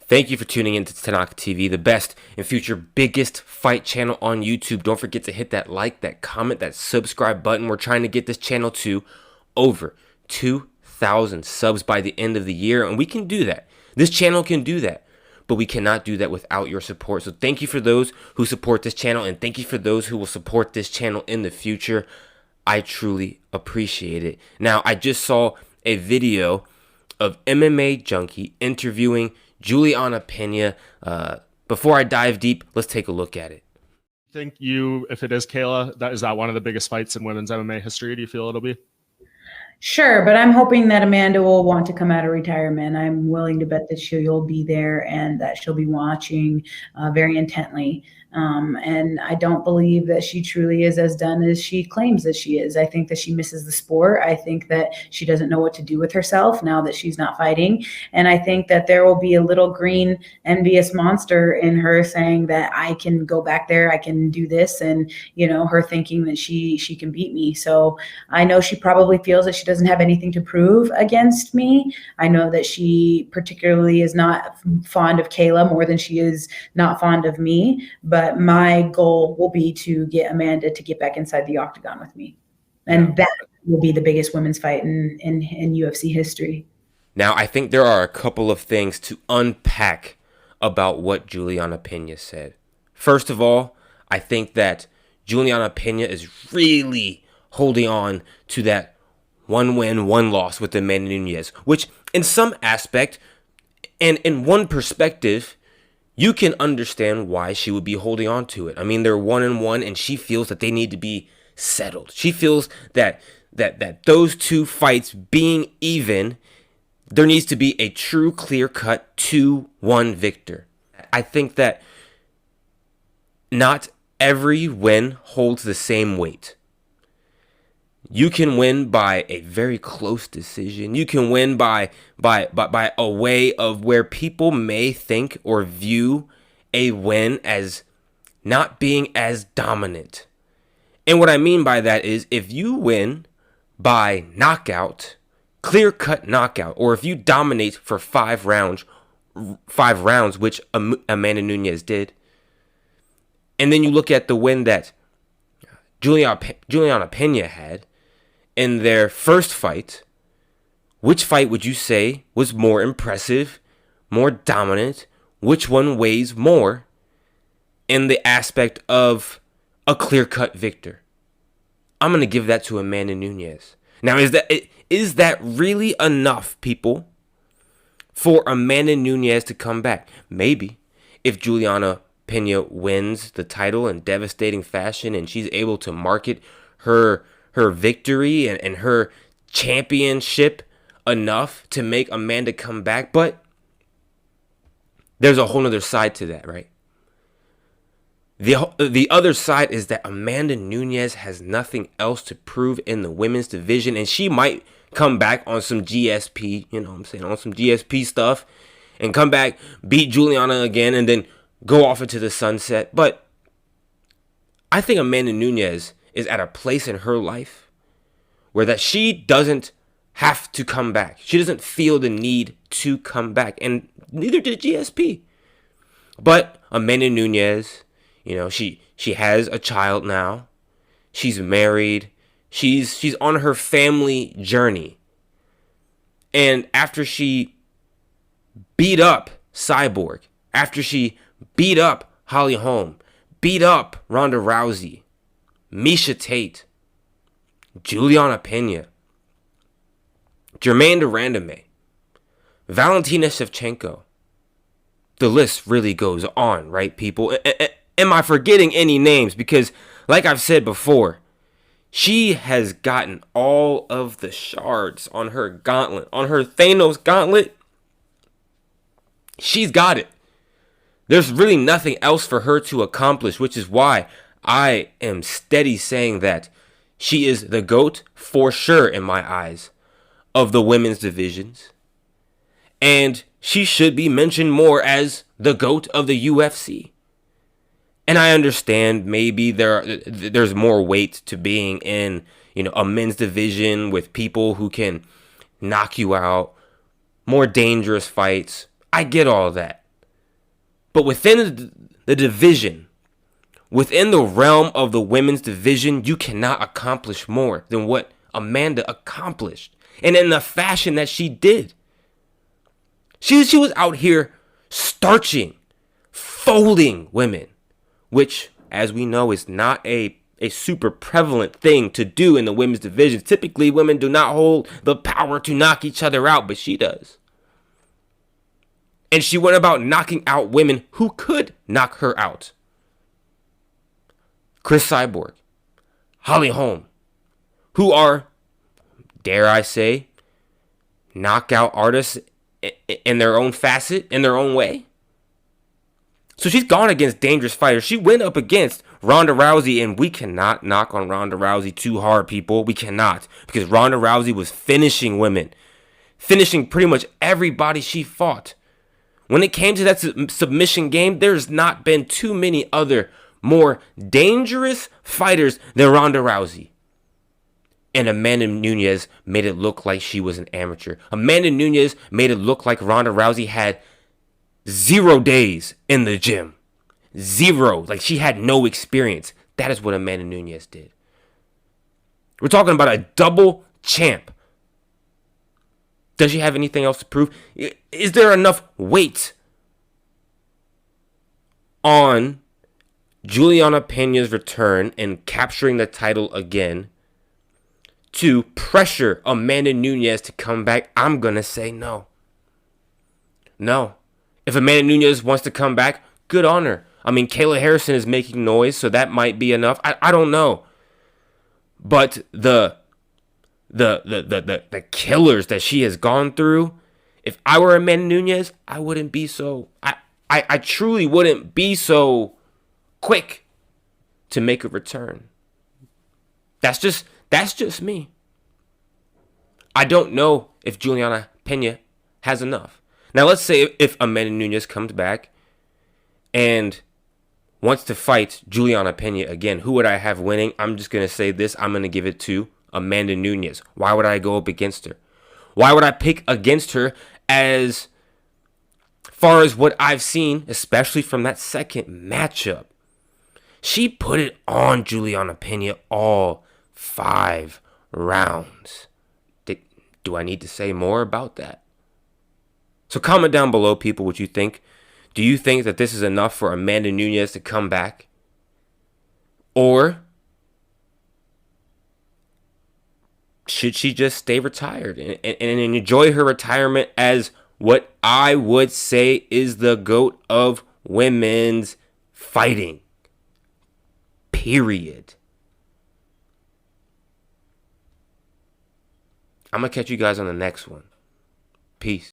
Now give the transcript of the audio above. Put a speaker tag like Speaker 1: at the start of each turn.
Speaker 1: Thank you for tuning in to Tanaka TV, the best and future biggest fight channel on YouTube. Don't forget to hit that like, that comment, that subscribe button. We're trying to get this channel to over 2,000 subs by the end of the year, and we can do that. This channel can do that, but we cannot do that without your support. So thank you for those who support this channel, and thank you for those who will support this channel in the future. I truly appreciate it. Now, I just saw a video of MMA Junkie interviewing Julianna Pena. Before I dive deep, let's take a look at it.
Speaker 2: If it is Kayla, is that one of the biggest fights in women's MMA history? Do you feel it'll be?
Speaker 3: Sure, but I'm hoping that Amanda will want to come out of retirement. I'm willing to bet that she'll be there and that she'll be watching very intently. And I don't believe that she truly is as done as she claims that she is. I think that she misses the sport. I think that she doesn't know what to do with herself now that she's not fighting. And I think that there will be a little green envious monster in her saying that I can go back there, I can do this, and her thinking that she can beat me. So I know she probably feels that she doesn't have anything to prove against me. I know that she particularly is not fond of Kayla more than she is not fond of me, but my goal will be to get Amanda to get back inside the octagon with me. And that will be the biggest women's fight in UFC history.
Speaker 1: Now, I think there are a couple of things to unpack about what Julianna Peña said. First of all, I think that Julianna Peña is really holding on to that one win, one loss with Amanda Nunes, which in some aspect and in one perspective, you can understand why she would be holding on to it. I mean, they're 1-1, and she feels that they need to be settled. She feels that those two fights being even, there needs to be a true, clear-cut 2-1 victor. I think that not every win holds the same weight. You can win by a very close decision. You can win by a way of where people may think or view a win as not being as dominant. And what I mean by that is if you win by knockout, clear-cut knockout, or if you dominate for 5 rounds, which Amanda Nunes did, and then you look at the win that Julianna Peña had in their first fight, which fight would you say was more impressive, more dominant? Which one weighs more in the aspect of a clear-cut victor? I'm going to give that to Amanda Nunes. Now, is that really enough, people, for Amanda Nunes to come back? Maybe. If Julianna Peña wins the title in devastating fashion and she's able to market her victory and her championship enough to make Amanda come back. But there's a whole other side to that, right? The other side is that Amanda Nunes has nothing else to prove in the women's division, and she might come back on some GSP, on some GSP stuff, and come back, beat Julianna again, and then go off into the sunset. But I think Amanda Nunes is at a place in her life where that she doesn't have to come back. She doesn't feel the need to come back, and neither did GSP. But Amanda Nunes, she has a child now. She's married. She's on her family journey. And after she beat up Cyborg, after she beat up Holly Holm, beat up Ronda Rousey, Miesha Tate, Julianna Peña, Germaine de Randamie, Valentina Shevchenko. The list really goes on, right, people? Am I forgetting any names? Because, like I've said before, she has gotten all of the shards on her gauntlet, on her Thanos gauntlet. She's got it. There's really nothing else for her to accomplish, which is why I am steady saying that she is the GOAT for sure in my eyes of the women's divisions. And she should be mentioned more as the GOAT of the UFC. And I understand maybe there's more weight to being in, a men's division with people who can knock you out, more dangerous fights. I get all that. But within the division, within the realm of the women's division, you cannot accomplish more than what Amanda accomplished. And in the fashion that she did. She was out here starching, folding women, which, as we know, is not a super prevalent thing to do in the women's division. Typically, women do not hold the power to knock each other out, but she does. And she went about knocking out women who could knock her out. Chris Cyborg, Holly Holm, who are, dare I say, knockout artists in their own facet, in their own way. So she's gone against dangerous fighters. She went up against Ronda Rousey, and we cannot knock on Ronda Rousey too hard, people. We cannot, because Ronda Rousey was finishing women, finishing pretty much everybody she fought. When it came to that submission game, there's not been too many other more dangerous fighters than Ronda Rousey. And Amanda Nunes made it look like she was an amateur. Amanda Nunes made it look like Ronda Rousey had 0 days in the gym. 0. Like she had no experience. That is what Amanda Nunes did. We're talking about a double champ. Does she have anything else to prove? Is there enough weight on Julianna Peña's return and capturing the title again to pressure Amanda Nunes to come back? I'm going to say no. No. If Amanda Nunes wants to come back, good on her. I mean, Kayla Harrison is making noise, so that might be enough. I don't know. But the killers that she has gone through, if I were Amanda Nunes, I wouldn't be so... I truly wouldn't be so quick to make a return. That's just me. I don't know if Julianna Pena has enough. Now, let's say if Amanda Nunes comes back and wants to fight Julianna Pena again, who would I have winning? I'm just going to say this. I'm going to give it to Amanda Nunes. Why would I go up against her? Why would I pick against her as far as what I've seen, especially from that second matchup? She put it on Julianna Pena all 5 rounds. Do I need to say more about that? So comment down below, people, what you think. Do you think that this is enough for Amanda Nunes to come back? Or should she just stay retired and enjoy her retirement as what I would say is the GOAT of women's fighting? Period. I'm going to catch you guys on the next one. Peace.